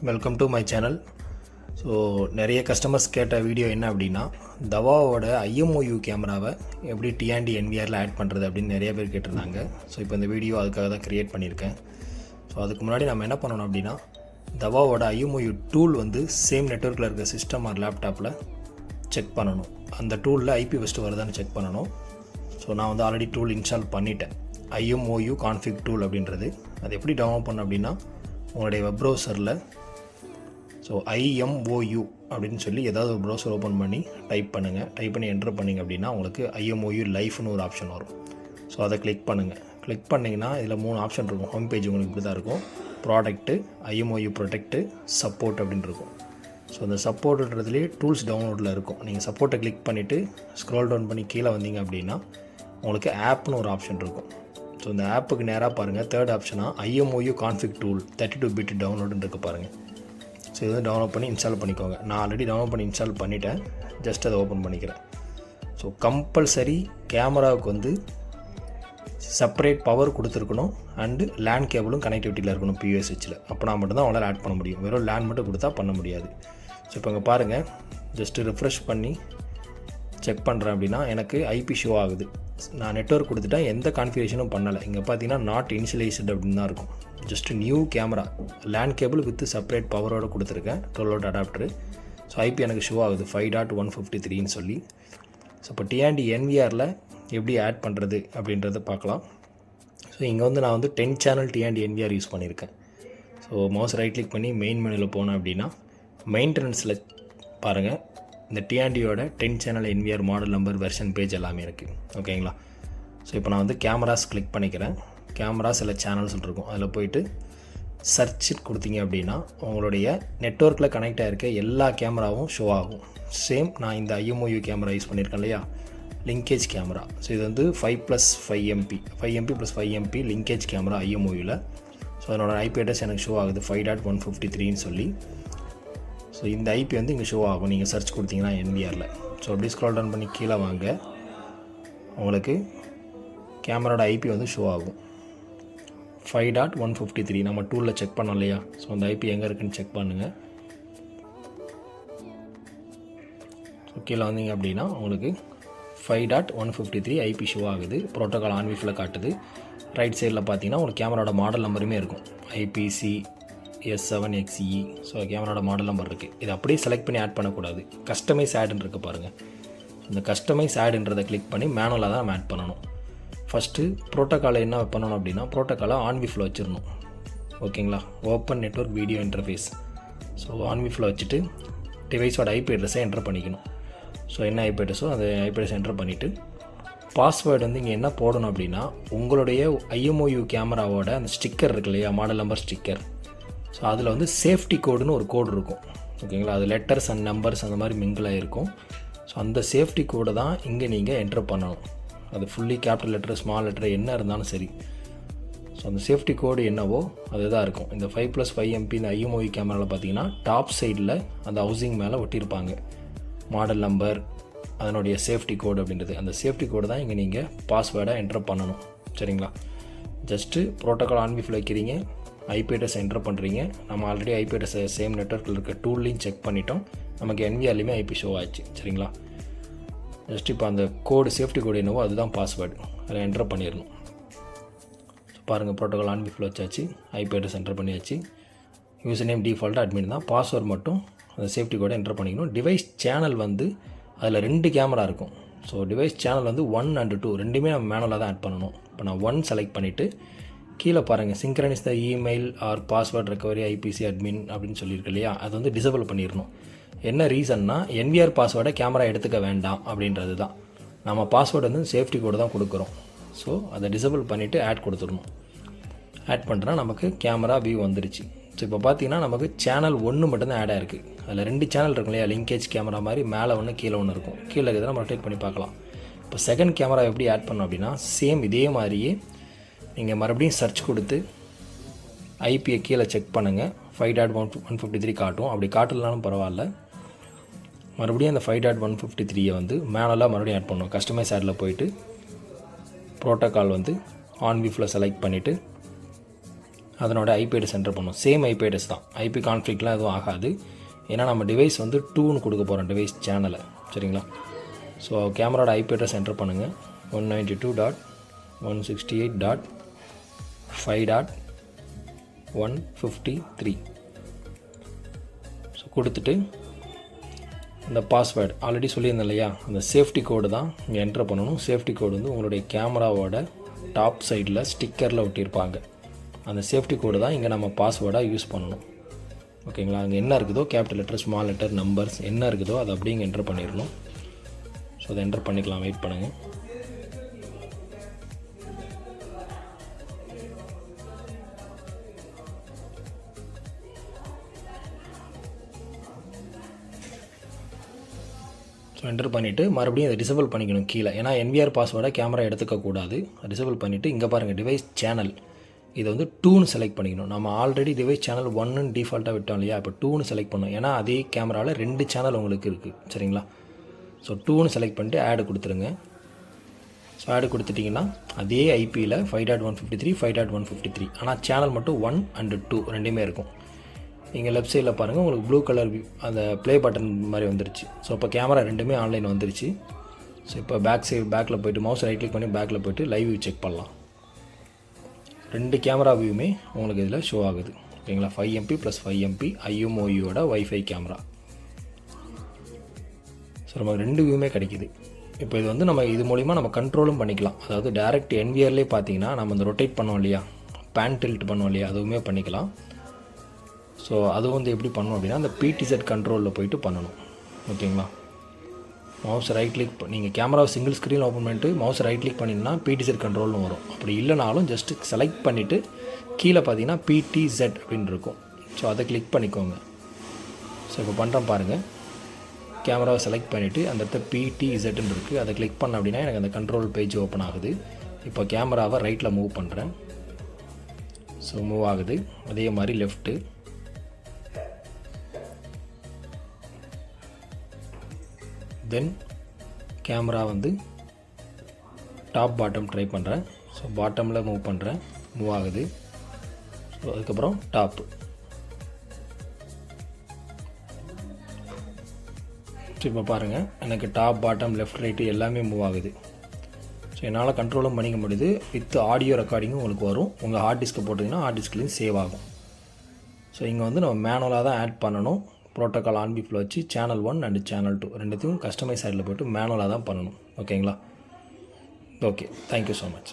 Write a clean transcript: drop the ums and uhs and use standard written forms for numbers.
Welcome to my channel. So நிறைய customers கேட்ட video என்ன அப்படின்னா, தவாவோட ஐஎம்ஓயு கேமராவை எப்படி டிஆன்டி என்விஆரில் ஆட் பண்ணுறது அப்படின்னு நிறைய பேர் கேட்டிருந்தாங்க. ஸோ இப்போ இந்த வீடியோ அதுக்காக தான் க்ரியேட் பண்ணியிருக்கேன். ஸோ அதுக்கு முன்னாடி நம்ம என்ன பண்ணணும் அப்படின்னா, தவாவோட ஐஎம்ஓயு டூல் வந்து சேம் நெட்வொர்க்கில் இருக்க சிஸ்டம் ஆர் லேப்டாப்பில் செக் பண்ணணும். அந்த டூலில் ஐபி ஃபஸ்ட்டு வருதான்னு செக் பண்ணணும். ஸோ நான் வந்து ஆல்ரெடி டூல் இன்ஸ்டால் பண்ணிட்டேன். ஐஎம்ஓயு கான்ஃபிக் டூல் அப்படின்றது. அது எப்படி டவுன்லோட் பண்ணணும் அப்படின்னா, உங்களுடைய வெப் ப்ரௌசரில் ஸோ IMOU அப்படின்னு சொல்லி ஏதாவது ஒரு ப்ரௌசர் ஓப்பன் பண்ணி டைப் பண்ணுங்கள். டைப் பண்ணி என்டர் பண்ணிங்க அப்படின்னா உங்களுக்கு IMOU லைஃப்னு ஒரு ஆப்ஷன் வரும். ஸோ அதை கிளிக் பண்ணுங்கள். கிளிக் பண்ணிங்கன்னா இதில் 3 ஆப்ஷன் இருக்கும். ஹோம் பேஜ் உங்களுக்கு இப்படி தான் இருக்கும். ப்ராடக்ட்டு, IMOU ப்ரொடெக்ட்டு, சப்போர்ட் அப்படின்னு இருக்கும். ஸோ அந்த சப்போர்ட்டுன்றதுலேயே டூல்ஸ் டவுன்லோடில் இருக்கும். நீங்கள் சப்போர்ட்டை கிளிக் பண்ணிவிட்டு ஸ்க்ரோல் டவுன் பண்ணி கீழே வந்தீங்க அப்படின்னா உங்களுக்கு ஆப்னு ஒரு ஆப்ஷன் இருக்கும். ஸோ இந்த ஆப்புக்கு நேராக பாருங்கள். தேர்ட் ஆப்ஷனாக IMOU கான்ஃபிக் டூல் 32-bit டவுன்லோடுன்னு இருக்குது பாருங்கள். ஸோ இது வந்து டவுன்லோட் பண்ணி இன்ஸ்டால் பண்ணிக்கோங்க. நான் ஆல்ரெடி டவுன்லோட் பண்ணி இன்ஸ்டால் பண்ணிவிட்டேன். ஜஸ்ட் அதை ஓப்பன் பண்ணிக்கிறேன். ஸோ கம்பல்சரி கேமராவுக்கு வந்து செப்பரேட் பவர் கொடுத்துருக்கணும் அண்டு லேண்ட் கேபிளும் கனெக்டிவிட்டியில் இருக்கணும் POSHல். அப்போனா மட்டும்தான் அவங்களால் ஆட் பண்ண முடியும். வெறும் லேண்ட் மட்டும் கொடுத்தா பண்ண முடியாது. ஸோ இப்போ இங்கே பாருங்கள், ஜஸ்ட்டு ரிஃப்ரெஷ் பண்ணி செக் பண்ணுறேன் அப்படின்னா எனக்கு ஐபி ஷோ ஆகுது. நான் நெட்வொர்க் கொடுத்துட்டேன், எந்த கான்ஃபிகரேஷனும் பண்ணலை. இங்கே பார்த்தீங்கன்னா நாட் இனிஷியலைஸ்டு அப்படின்னு தான் இருக்கும். Just new camera, LAN cable with separate பவரோடு கொடுத்துருக்கேன், 12V அடாப்டரு. ஸோ ஐபி எனக்கு ஷோ ஆகுது 5.153ன்னு சொல்லி. ஸோ இப்போ டிஆன்டி என்விஆரில் எப்படி ஆட் பண்ணுறது அப்படின்றத பார்க்கலாம். ஸோ இங்கே வந்து நான் வந்து 10 சேனல் டிஆன்டி என்விஆர் யூஸ் பண்ணியிருக்கேன். ஸோ மவுஸ் ரைட் கிளிக் பண்ணி மெயின் மெனுவில் போனேன் அப்படின்னா மெயின்டெனன்ஸில் பாருங்கள், இந்த டிஆன்டியோட 10 channel NVR model number version page எல்லாமே இருக்குது. ஓகேங்களா? ஸோ இப்போ நான் வந்து கேமராஸ் கிளிக் பண்ணிக்கிறேன். கேமராஸ் இல்லை சேனல்ஸ் இருக்கும். அதில் போயிட்டு சர்ச் கொடுத்தீங்க அப்படின்னா உங்களுடைய நெட்வொர்க்கில் கனெக்ட் ஆகிருக்க எல்லா கேமராவும் ஷோ ஆகும். சேம் நான் இந்த IMOU கேமரா யூஸ் பண்ணியிருக்கேன் இல்லையா, லிங்கேஜ் கேமரா. ஸோ இது வந்து 5+5MP 5MP+5MP லிங்கேஜ் கேமரா IMOUவில். ஸோ அதனோட ஐபி அட்ரஸ் எனக்கு ஷோ ஆகுது 5.153ன்னு சொல்லி. ஸோ இந்த ஐபி வந்து இங்கே ஷோ ஆகும் நீங்கள் சர்ச் கொடுத்தீங்கன்னா என்விஆரில். ஸோ அப்படி ஸ்க்ரோல் டவுன் பண்ணி கீழே வாங்க, உங்களுக்கு கேமராவோட ஐபி வந்து ஷோ ஆகும் 5.153. நம்ம டூலில் செக் பண்ணோம் இல்லையா. ஸோ அந்த ஐபி எங்கே இருக்குதுன்னு செக் பண்ணுங்கள். ஸோ கீழே வந்தீங்க அப்படின்னா உங்களுக்கு 5.153 ஐபி ஷோ ஆகுது. ப்ரோட்டோகால் ஆன்விஃபில் காட்டுது. ரைட் சைடில் பார்த்தீங்கன்னா உங்களுக்கு கேமராவோட மாடல் நம்பருமே இருக்கும், IPC-S7XE. ஸோ கேமராவோட மாடல் நம்பர் இருக்குது. இதை அப்படியே செலக்ட் பண்ணி ஆட் பண்ணக்கூடாது. கஸ்டமைஸ் ஆடுன்னு இருக்குது பாருங்கள். இந்த கஸ்டமைஸ் ஆடுன்றதை கிளிக் பண்ணி மேனுவலாக தான் நம்ம ஆட் பண்ணணும். ஃபஸ்ட்டு ப்ரோட்டோக்காலை என்ன பண்ணணும் அப்படின்னா, ப்ரோட்டோக்காலை ஆன்விஃபில் வச்சிடணும். ஓகேங்களா? Open network video interface. So ஆன்விஃபில் வச்சுட்டு டிவைஸோட ஐபி அட்ரஸை என்டர் பண்ணிக்கணும். ஸோ என்ன ஐபி அட்ரஸோ அந்த ஐபி அட்ரஸ் என்டர் பண்ணிவிட்டு பாஸ்வேர்டு வந்து இங்கே என்ன போடணும் அப்படின்னா, உங்களுடைய IMOU கேமராவோட அந்த ஸ்டிக்கர் இருக்கு இல்லையா, மாடல் நம்பர் ஸ்டிக்கர். ஸோ அதில் வந்து சேஃப்டி கோடுன்னு ஒரு கோடு இருக்கும். ஓகேங்களா? அது லெட்டர்ஸ் அண்ட் நம்பர்ஸ் அந்த மாதிரி மிங்கிள் ஆகிருக்கும். ஸோ அந்த சேஃப்டி கோடை தான் இங்கே நீங்கள் என்டர் பண்ணணும். அது fully capital letter, small letter என்ன இருந்தாலும் சரி. ஸோ அந்த சேஃப்டி கோடு என்னவோ அதுதான் இருக்கும். இந்த 5+5MP இந்த IMOU கேமராவில் பார்த்தீங்கன்னா டாப் சைடில் அந்த ஹவுசிங் மேலே ஒட்டியிருப்பாங்க மாடல் நம்பர், அதனுடைய சேஃப்டி கோடு அப்படின்றது. அந்த சேஃப்டி கோடு தான் இங்கே நீங்கள் பாஸ்வேர்டை என்டர் பண்ணணும். சரிங்களா? ஜஸ்ட்டு ப்ரோட்டோக்கால் ஆன்விஃபில் வைக்கிறீங்க, ஐபி அட்ரஸ் என்டர் பண்ணுறீங்க. நம்ம ஆல்ரெடி ஐபி அட்ரஸ் சேம் நெட்வொர்க்கில் இருக்க டூல்லையும் செக் பண்ணிட்டோம். நமக்கு என்விஆர்லையுமே ஐபி ஷோ ஆச்சு. சரிங்களா? ஜஸ்ட் இப்போ அந்த கோடு, சேஃப்டி கோடு என்னவோ அதுதான் பாஸ்வேர்டு, அதை என்டர் பண்ணிடணும். ஸோ பாருங்கள், ப்ரோட்டோகால் ஆன்விஃபில் வச்சாச்சு, ஐபி அட்ரஸ் என்டர் பண்ணியாச்சு. யூசர் நேம் டிஃபால்ட்டாக அட்மின் தான். பாஸ்வேர்டு மட்டும் அந்த சேஃப்டி கோடை என்டர் பண்ணிக்கணும். டிவைஸ் சேனல் வந்து அதில் 2 கேமரா இருக்கும். ஸோ டிவைஸ் சேனல் வந்து 1 and 2 ரெண்டுமே நம்ம மேனுவலாக தான் ஆட் பண்ணணும். இப்போ நான் 1 செலக்ட் பண்ணிவிட்டு கீழே பாருங்கள், synchronise the email R password recovery IPC admin அப்படின்னு சொல்லியிருக்கு இல்லையா, அது வந்து டிசபிள் பண்ணிடணும். என்ன ரீசன்னா, என்விஆர் பாஸ்வேர்டை கேமரா எடுத்துக்க வேண்டாம் அப்படின்றது தான். நம்ம பாஸ்வேர்டு வந்து சேஃப்டி கோடு தான் கொடுக்குறோம். ஸோ அதை டிசபிள் பண்ணிவிட்டு ஆட் கொடுத்துடணும். ஆட் பண்ணுறா நமக்கு கேமரா வியூ வந்துருச்சு. ஸோ இப்போ பார்த்தீங்கன்னா நமக்கு சேனல் 1 மட்டும்தான் ஆட் ஆகிருக்கு. அதில் 2 சேனல் இருக்கும் இல்லையா, லிங்கேஜ் கேமரா மாதிரி மேலே ஒன்று கீழே ஒன்று இருக்கும். கீழே இருக்கிறத நம்ம ரொட்டேட் பண்ணி பார்க்கலாம். இப்போ செகண்ட் கேமரா எப்படி ஆட் பண்ணோம் அப்படின்னா, சேம் இதே மாதிரியே நீங்கள் மறுபடியும் சர்ச் கொடுத்து ஐபியை கீழே செக் பண்ணுங்கள். 5.153 காட்டும். அப்படி காட்டலனாலும் பரவாயில்ல, மறுபடியும் அந்த 5.153 வந்து மேனுவலாக மறுபடியும் ஆட் பண்ணணும். கஸ்டமைஸ் ஆடில் போயிட்டு ப்ரோட்டோக்கால் வந்து ஆன்விஃபில் செலக்ட் பண்ணிவிட்டு அதனோட ஐபி அட்ரஸ் என்டர் பண்ணணும். சேம் ஐபி அட்ரஸ் தான், ஐபி கான்ஃப்ளிக்ட்லாம் எதுவும் ஆகாது. ஏன்னா நம்ம டிவைஸ் வந்து 2ன்னு கொடுக்க போகிறோம் டிவைஸ் சேனலை, சரிங்களா? ஸோ கேமராவோட ஐபி அட்ரஸ் என்டர் பண்ணுங்கள். 192.168.5.153. ஸோ கொடுத்துட்டு இந்த பாஸ்வேர்டு ஆல்ரெடி சொல்லியிருந்தேன் இல்லையா, அந்த சேஃப்டி கோடு தான் இங்கே என்டர் பண்ணணும். சேஃப்டி கோடு வந்து உங்களுடைய கேமராவோட டாப் சைடில் ஸ்டிக்கரில் ஒட்டியிருப்பாங்க. அந்த சேஃப்டி கோடு தான் இங்கே நம்ம பாஸ்வேர்டாக யூஸ் பண்ணணும். ஓகேங்களா? அங்கே என்ன இருக்குதோ capital letter, small letter, numbers என்ன இருக்குதோ அதை அப்படியே இங்கே என்டர் பண்ணிடணும். ஸோ அதை என்டர் பண்ணிக்கலாம். வெயிட் பண்ணுங்கள். ஸோ என்டர் பண்ணிவிட்டு மறுபடியும் அதை டிசேபிள் பண்ணிக்கணும் கீழே. ஏன்னா NVR பாஸ்வேர்டை கேமரா எடுத்துக்கக்கூடாது. டிசேபிள் பண்ணிவிட்டு இங்கே பாருங்கள் டிவைஸ் சேனல், இதை வந்து 2ன்னு செலக்ட் பண்ணிக்கணும். நம்ம ஆல்ரெடி டிவைஸ் சேனல் 1ன்னு டிஃபால்ட்டாக விட்டோம் இல்லையா, இப்போ 2ன்னு செலக்ட் பண்ணணும். ஏன்னா அதே கேமராவில் 2 சேனல் உங்களுக்கு இருக்குது, சரிங்களா? ஸோ 2ன்னு செலக்ட் பண்ணிட்டு ஆடு கொடுத்துருங்க. ஸோ ஆடு கொடுத்துட்டிங்கன்னா அதே ஐபியில் 5.153 5.153, ஆனால் சேனல் மட்டும் 1 and 2 ரெண்டுமே இருக்கும். இங்கே லெஃப்ட் சைடில் பாருங்கள் உங்களுக்கு ப்ளூ கலர் அந்த ப்ளே பட்டன் மாதிரி வந்துருச்சு. ஸோ இப்போ கேமரா ரெண்டுமே ஆன்லைன் வந்துருச்சு. ஸோ இப்போ பேக்கில் போய்ட்டு மவுஸ் ரைட் கிளிக் பண்ணி பேக்கில் போய்ட்டு லைவ் வியூ செக் பண்ணலாம். 2 கேமரா வியூமே உங்களுக்கு இதில் ஷோ ஆகுது. ஓகேங்களா? 5MP + 5MP IMOUவோட wifi camera. So நமக்கு 2 வியூமே கிடைக்கிது. இப்போ இது வந்து நம்ம இது மூலிமா நம்ம கண்ட்ரோலும் பண்ணிக்கலாம். அதாவது டேரெக்ட் NVRலேயே பார்த்தீங்கன்னா நம்ம இந்த ரொட்டேட் பண்ணோம் இல்லையா, பேன் டில்ட் பண்ணோம் இல்லையா, அதுவுமே பண்ணிக்கலாம். ஸோ அது வந்து எப்படி பண்ணணும் அப்படின்னா அந்த PTZ கண்ட்ரோலில் போய்ட்டு பண்ணணும். ஓகேங்களா? மவுஸ் ரைட் கிளிக் நீங்கள் கேமராவை சிங்கிள் ஸ்க்ரீன் ஓப்பன் பண்ணிட்டு மவுஸ் ரைட் கிளிக் பண்ணிங்கன்னா PTZ கண்ட்ரோல்னு வரும். அப்படி இல்லைனாலும் ஜஸ்ட்டு செலக்ட் பண்ணிவிட்டு கீழே பார்த்தீங்கன்னா PTZ அப்படின்னு இருக்கும். ஸோ அதை கிளிக் பண்ணிக்கோங்க. ஸோ இப்போ பண்ணுறேன் பாருங்கள். கேமராவை செலக்ட் பண்ணிவிட்டு அந்த இடத்துல PTZன்னு இருக்குது, அதை கிளிக் பண்ண அப்படின்னா எனக்கு அந்த கண்ட்ரோல் பேஜ் ஓப்பன் ஆகுது. இப்போ கேமராவை ரைட்டில் மூவ் பண்ணுறேன். ஸோ மூவ் ஆகுது. அதே மாதிரி லெஃப்ட்டு, தென் கேமரா வந்து டாப் பாட்டம் ட்ரை பண்ணுறேன். ஸோ பாட்டமில் மூவ் பண்ணுறேன், மூவ் ஆகுது. ஸோ அதுக்கப்புறம் டாப்பு. ஸோ இப்போ பாருங்கள் எனக்கு டாப் பாட்டம் லெஃப்ட் ரைட்டு எல்லாமே மூவ் ஆகுது. ஸோ என்னால் கண்ட்ரோலும் பண்ணிக்க முடியுது. வித் ஆடியோ ரெக்கார்டிங்கும் உங்களுக்கு வரும். உங்கள் ஹார்ட் டிஸ்க்கை போட்டிங்கன்னா ஹார்ட் டிஸ்க்லேயும் சேவ் ஆகும். ஸோ இங்கே வந்து நம்ம மேனுவலாக தான் ஆட் பண்ணணும். ப்ரோட்டோக்கால் ஆன் பீஃபில் வச்சு சேனல் 1 அண்ட் சேனல் 2 ரெண்டுத்தையும் கஸ்டமைஸ் சைடில் போய்ட்டு மேனுவலாக தான் பண்ணணும். ஓகேங்களா? Okay, thank you so much.